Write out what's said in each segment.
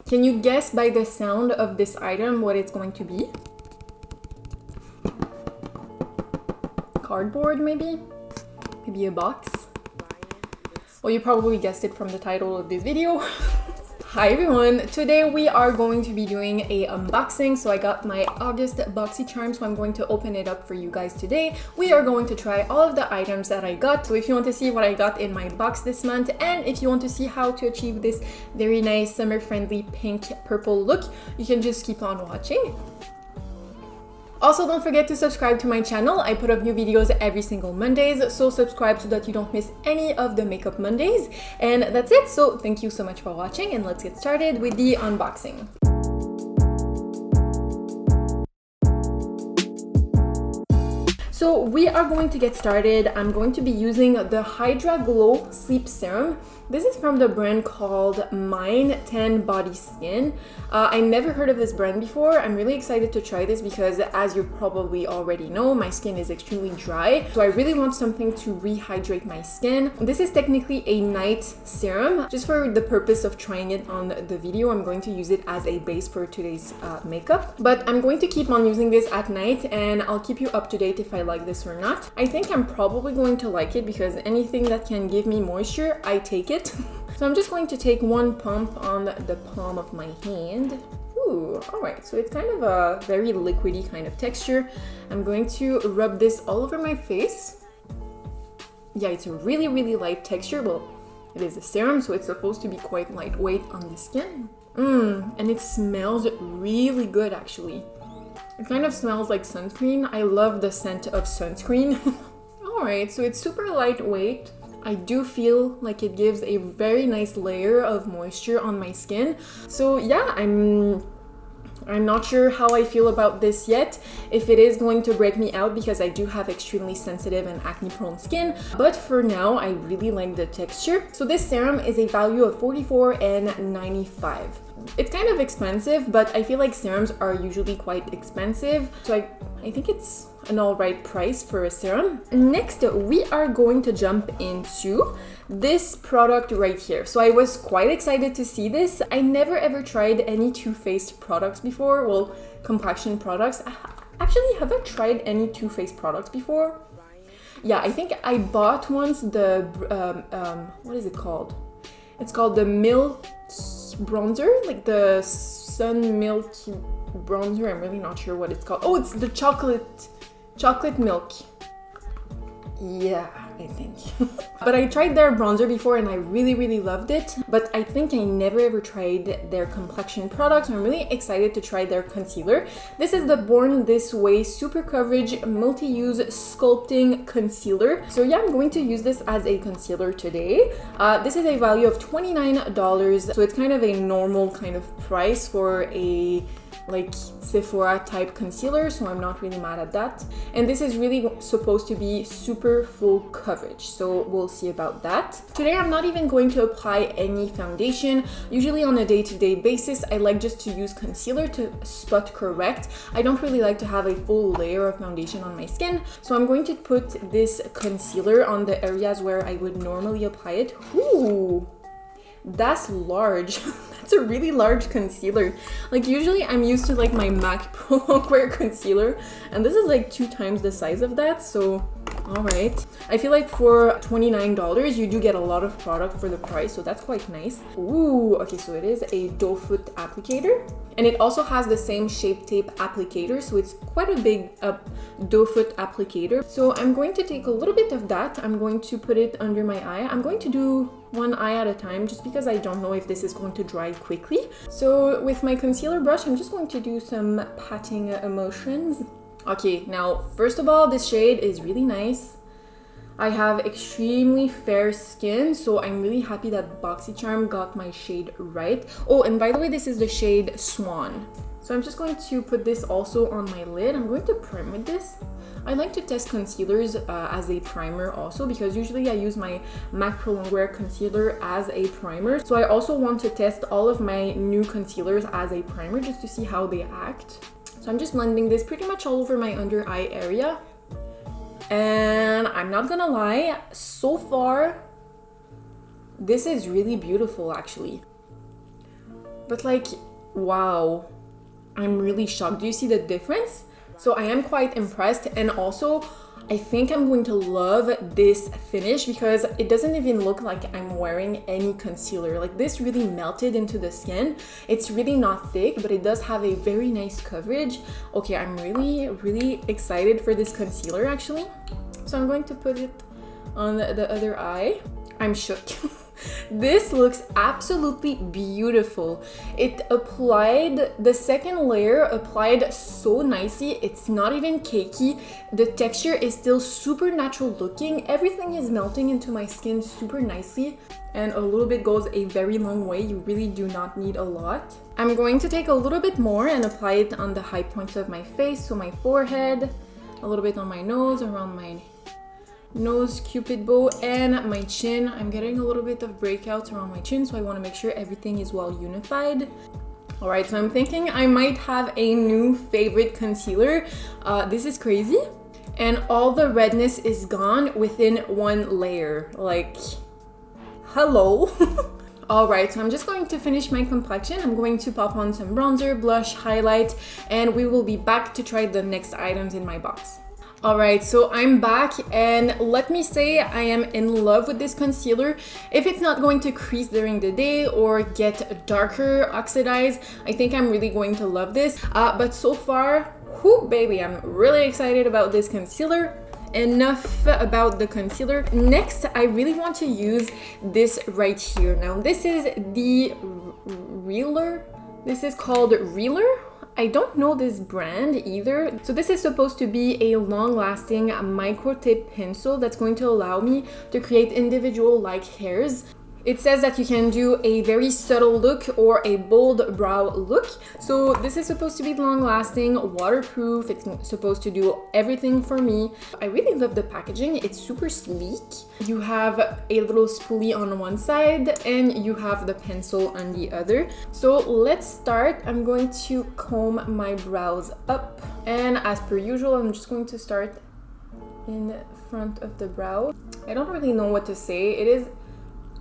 Can you guess by the sound of this item what it's going to be? Cardboard, maybe? Maybe a box? Well, you probably guessed it from the title of this video. Hi everyone, today we are going to be doing a unboxing. So I got my August Boxycharm, so I'm going to open it up for you guys today. We are going to try all of the items that I got. So if you want to see what I got in my box this month, and if you want to see how to achieve this very nice summer-friendly pink purple look, you can just keep on watching. Also, don't forget to subscribe to my channel. I put up new videos every single Mondays, so subscribe so that you don't miss any of the makeup Mondays. And that's it, so thank you so much for watching, and let's get started with the unboxing. So we are going to get started. I'm going to be using the Hydra Glow Sleep Serum. This is from the brand called Mine 10 Body Skin. I never heard of this brand before. I'm really excited to try this because, as you probably already know, my skin is extremely dry. So I really want something to rehydrate my skin. This is technically a night serum. Just for the purpose of trying it on the video, I'm going to use it as a base for today's makeup. But I'm going to keep on using this at night, and I'll keep you up to date if I like this or not. I think I'm probably going to like it because anything that can give me moisture, I take it. So I'm just going to take one pump on the palm of my hand. Ooh, alright, so it's kind of a very liquidy kind of texture. I'm going to rub this all over my face. Yeah, it's a really, really light texture. Well, it is a serum, so it's supposed to be quite lightweight on the skin. And it smells really good, actually. It kind of smells like sunscreen. I love the scent of sunscreen. Alright, so it's super lightweight. I do feel like it gives a very nice layer of moisture on my skin. So yeah, I'm not sure how I feel about this yet, if it is going to break me out, because I do have extremely sensitive and acne prone skin. But for now, I really like the texture. So this serum is a value of $44.95. It's kind of expensive, but I feel like serums are usually quite expensive. So I think it's an alright price for a serum. Next, we are going to jump into this product right here. So I was quite excited to see this. I never ever tried any Too Faced products before. Well, complexion products. Actually, have I tried any Too Faced products before? Yeah, I think I bought once the, what is it called? It's called the Milk Bronzer, like the Sun Milk Bronzer. I'm really not sure what it's called. Oh, it's the chocolate milk. Yeah, I think. But I tried their bronzer before and I really, really loved it. But I think I never ever tried their complexion products. I'm really excited to try their concealer. This is the Born This Way Super Coverage Multi-Use Sculpting Concealer. So yeah, I'm going to use this as a concealer today. This is a value of $29. So it's kind of a normal kind of price for a like Sephora type concealer, so I'm not really mad at that. And this is really supposed to be super full coverage, so we'll see about that. Today I'm not even going to apply any foundation. Usually on a day-to-day basis, I like just to use concealer to spot correct. I don't really like to have a full layer of foundation on my skin, so I'm going to put this concealer on the areas where I would normally apply it. Ooh, that's large. That's a really large concealer. Like usually I'm used to like my MAC Pro Longwear concealer, and this is like 2 times the size of that, so alright. I feel like for $29 you do get a lot of product for the price, so that's quite nice. Ooh, okay, so it is a doe foot applicator, and it also has the same Shape Tape applicator, so it's quite a big doe foot applicator. So I'm going to take a little bit of that. I'm going to put it under my eye. I'm going to do one eye at a time just because I don't know if this is going to dry quickly. So with my concealer brush, I'm just going to do some patting motions. Okay, now first of all, this shade is really nice. I have extremely fair skin, so I'm really happy that Boxycharm got my shade right. Oh, and by the way, this is the shade Swan. So I'm just going to put this also on my lid. I'm going to prime with this. I like to test concealers as a primer also, because usually I use my MAC Pro Longwear concealer as a primer. So I also want to test all of my new concealers as a primer just to see how they act. So I'm just blending this pretty much all over my under eye area. And I'm not gonna lie, so far, this is really beautiful actually. but like, wow, I'm really shocked. Do you see the difference? So I am quite impressed, and also I think I'm going to love this finish because it doesn't even look like I'm wearing any concealer. Like, this really melted into the skin. It's really not thick, but it does have a very nice coverage. Okay, I'm really excited for this concealer actually. So I'm going to put it on the other eye. I'm shook. This looks absolutely beautiful. It applied, the second layer applied so nicely. It's not even cakey. The texture is still super natural looking. Everything is melting into my skin super nicely, and a little bit goes a very long way. You really do not need a lot. I'm going to take a little bit more and apply it on the high points of my face, so my forehead, a little bit on my nose, around my nose, cupid bow, and my chin. I'm getting a little bit of breakouts around my chin, so I want to make sure everything is well unified. All right, so I'm thinking I might have a new favorite concealer. This is crazy, and all the redness is gone within one layer. Like, hello. All right, so I'm just going to finish my complexion. I'm going to pop on some bronzer, blush, highlight, and we will be back to try the next items in my box. All right, so I'm back, and let me say I am in love with this concealer. If it's not going to crease during the day or get darker, oxidize, I think I'm really going to love this. But so far, whoo, baby, I'm really excited about this concealer. Enough about the concealer. Next, I really want to use this right here. Now, this is the Reeler. This is called Reeler. I don't know this brand either. So this is supposed to be a long-lasting micro tip pencil that's going to allow me to create individual like hairs. It says that you can do a very subtle look or a bold brow look. So this is supposed to be long-lasting, waterproof. It's supposed to do everything for me. I really love the packaging. It's super sleek. You have a little spoolie on one side and you have the pencil on the other. So let's start. I'm going to comb my brows up. And as per usual, I'm just going to start in front of the brow. I don't really know what to say. It is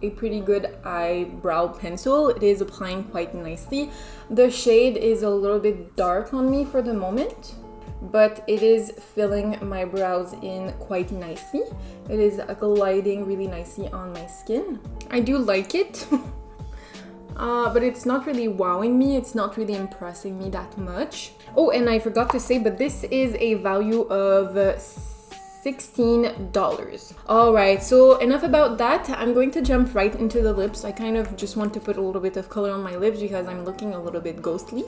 a pretty good eyebrow pencil. It is applying quite nicely. The shade is a little bit dark on me for the moment, but it is filling my brows in quite nicely. It is gliding really nicely on my skin. I do like it, but it's not really wowing me. It's not really impressing me that much. Oh, and I forgot to say, but this is a value of $16. All right, so enough about that. I'm going to jump right into the lips. I kind of just want to put a little bit of color on my lips because I'm looking a little bit ghostly.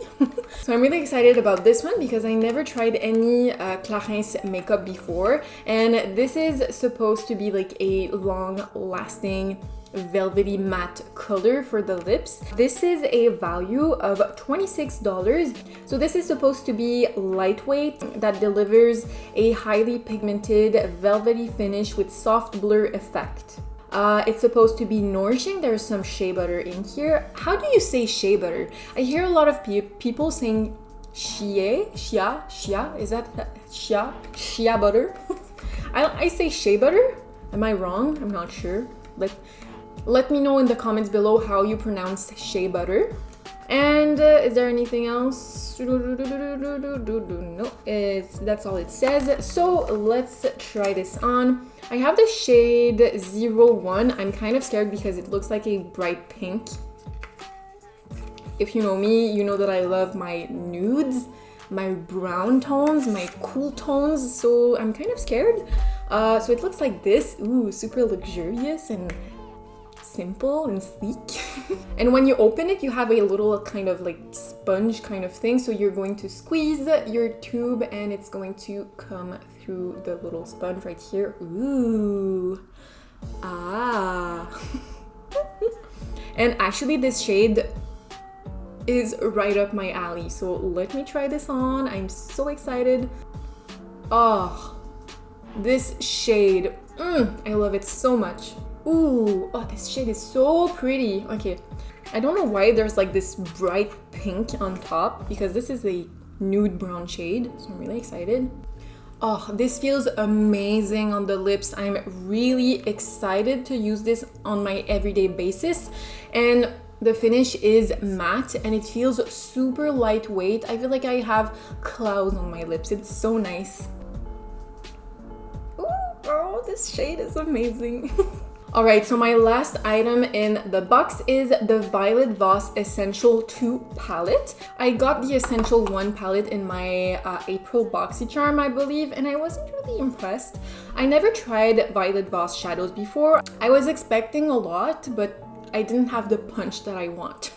So I'm really excited about this one because I never tried any Clarins makeup before, and this is supposed to be like a long-lasting velvety matte color for the lips. This is a value of $26. So this is supposed to be lightweight, that delivers a highly pigmented velvety finish with soft blur effect. It's supposed to be nourishing. There's some shea butter in here. How do you say shea butter? I hear a lot of people saying shea, is that shea butter? I say shea butter. Am I wrong? I'm not sure. Let me know in the comments below how you pronounce shea butter. And is there anything else? No, that's all it says. So let's try this on. I have the shade 01. I'm kind of scared because it looks like a bright pink. If you know me, you know that I love my nudes, my brown tones, my cool tones. So I'm kind of scared. So it looks like this. Ooh, super luxurious and simple and sleek. And when you open it, you have a little kind of like sponge kind of thing. So you're going to squeeze your tube and it's going to come through the little sponge right here. Ooh. Ah. And actually this shade is right up my alley. So let me try this on. I'm so excited. Oh, this shade. I love it so much. Ooh, oh, this shade is so pretty. Okay, I don't know why there's like this bright pink on top because this is a nude brown shade, so I'm really excited. Oh, this feels amazing on the lips. I'm really excited to use this on my everyday basis. And The finish is matte and it feels super lightweight. I feel like I have clouds on my lips. It's so nice. Ooh, girl, this shade is amazing. Alright, so my last item in the box is the Violet Voss Essential 2 palette. I got the Essential 1 palette in my April Boxycharm, I believe, and I wasn't really impressed. I never tried Violet Voss shadows before. I was expecting a lot, but I didn't have the punch that I want.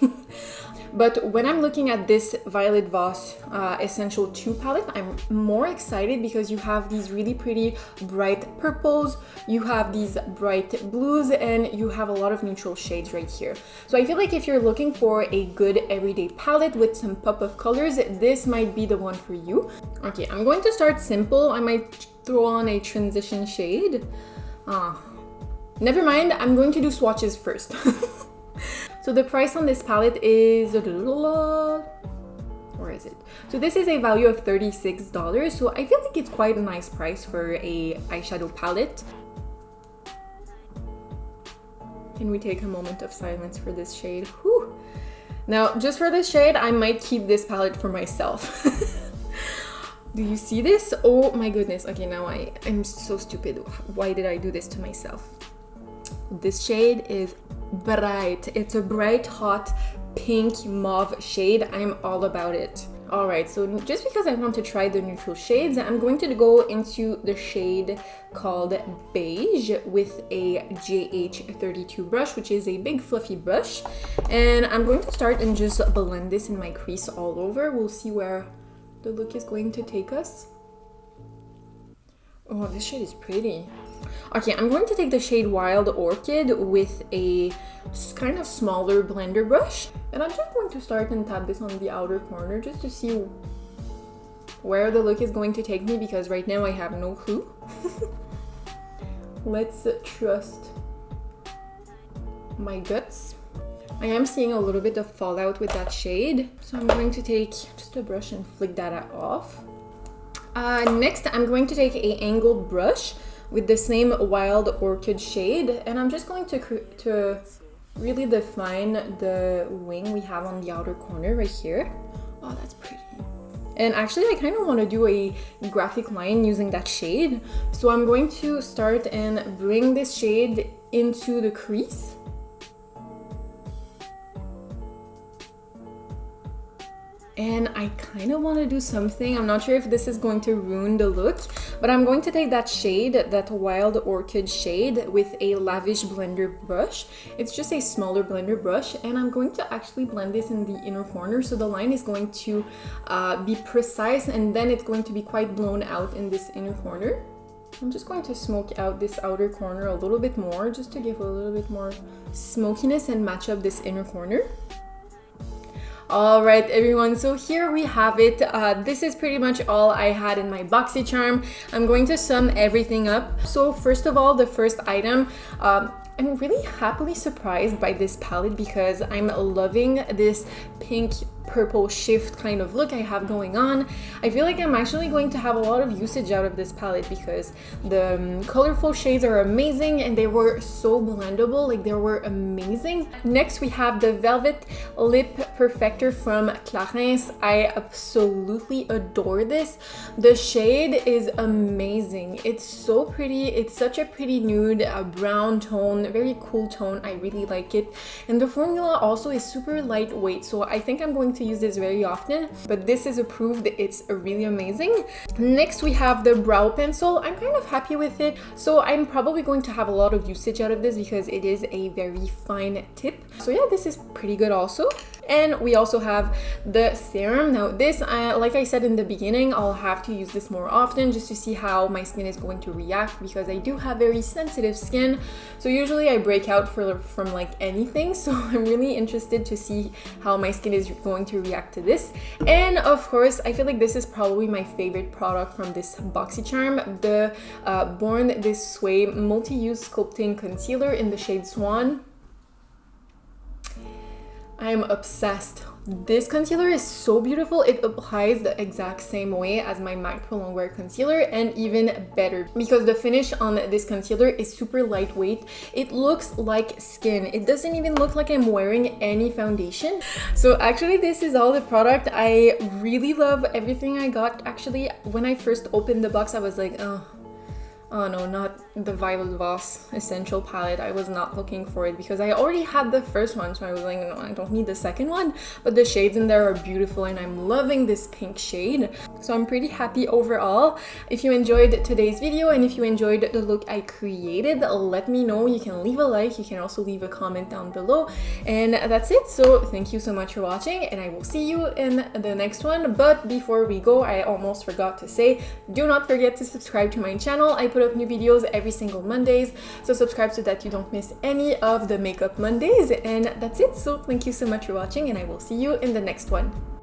But when I'm looking at this Violet Voss Essential 2 palette, I'm more excited because you have these really pretty bright purples, you have these bright blues, and you have a lot of neutral shades right here. So I feel like if you're looking for a good everyday palette with some pop of colors, this might be the one for you. Okay, I'm going to start simple. I might throw on a transition shade. Never mind, I'm going to do swatches first. So the price on this palette is, where is it? So this is a value of $36. So I feel like it's quite a nice price for a eyeshadow palette. Can we take a moment of silence for this shade? Whew. Now, just for this shade, I might keep this palette for myself. Do you see this? Oh my goodness. Okay, now I'm so stupid. Why did I do this to myself? This shade is bright. It's a bright, hot, pink mauve shade. I'm all about it. Alright, so just because I want to try the neutral shades, I'm going to go into the shade called Beige with a JH32 brush, which is a big fluffy brush. And I'm going to start and just blend this in my crease all over. We'll see where the look is going to take us. Oh, this shade is pretty. Okay, I'm going to take the shade Wild Orchid with a kind of smaller blender brush. And I'm just going to start and tap this on the outer corner just to see where the look is going to take me, because right now I have no clue. Let's trust my guts. I am seeing a little bit of fallout with that shade, so I'm going to take just a brush and flick that off. Next, I'm going to take a angled brush with the same Wild Orchid shade, and I'm just going to really define the wing we have on the outer corner right here. Oh, that's pretty. And actually, I kind of want to do a graphic line using that shade. So I'm going to start and bring this shade into the crease. And I kind of want to do something. I'm not sure if this is going to ruin the look, but I'm going to take that shade, that Wild Orchid shade, with a Lavish blender brush. It's just a smaller blender brush, and I'm going to actually blend this in the inner corner. So the line is going to be precise, and then it's going to be quite blown out in this inner corner. I'm just going to smoke out this outer corner a little bit more, just to give a little bit more smokiness and match up this inner corner. All right, everyone, so here we have it. This is pretty much all I had in my Boxycharm. I'm going to sum everything up. So first of all, the first item, I'm really happily surprised by this palette because I'm loving this pink purple shift kind of look I have going on. I feel like I'm actually going to have a lot of usage out of this palette because the colorful shades are amazing and they were so blendable, like they were amazing. Next, we have the Velvet Lip Perfector from Clarins. I absolutely adore this. The shade is amazing. It's so pretty. It's such a pretty nude, a brown tone, very cool tone. I really like it. And the formula also is super lightweight, so I think I'm going to use this very often, but this is approved. It's really amazing. Next, we have the brow pencil. I'm kind of happy with it, so I'm probably going to have a lot of usage out of this because it is a very fine tip. So yeah, this is pretty good also. And we also have the serum. Now this, like I said in the beginning, I'll have to use this more often just to see how my skin is going to react because I do have very sensitive skin. So usually I break out from like anything. So I'm really interested to see how my skin is going to react to this. And of course, I feel like this is probably my favorite product from this Boxycharm, the Born This Way Multi-Use Sculpting Concealer in the shade Swan. I am obsessed. This concealer is so beautiful. It applies the exact same way as my MAC Pro Longwear concealer and even better because the finish on this concealer is super lightweight. It looks like skin. It doesn't even look like I'm wearing any foundation. So actually this is all the product. I really love everything I got. Actually, when I first opened the box, I was like, oh no, not the Violet Voss Essential palette. I was not looking for it because I already had the first one, so I was like, no, I don't need the second one. But the shades in there are beautiful and I'm loving this pink shade. So I'm pretty happy overall. If you enjoyed today's video and if you enjoyed the look I created, let me know. You can leave a like, you can also leave a comment down below. And that's it. So thank you so much for watching and I will see you in the next one. But before we go, I almost forgot to say, do not forget to subscribe to my channel. I put up new videos every single Mondays, so subscribe so that you don't miss any of the makeup Mondays. And that's it. So thank you so much for watching and I will see you in the next one.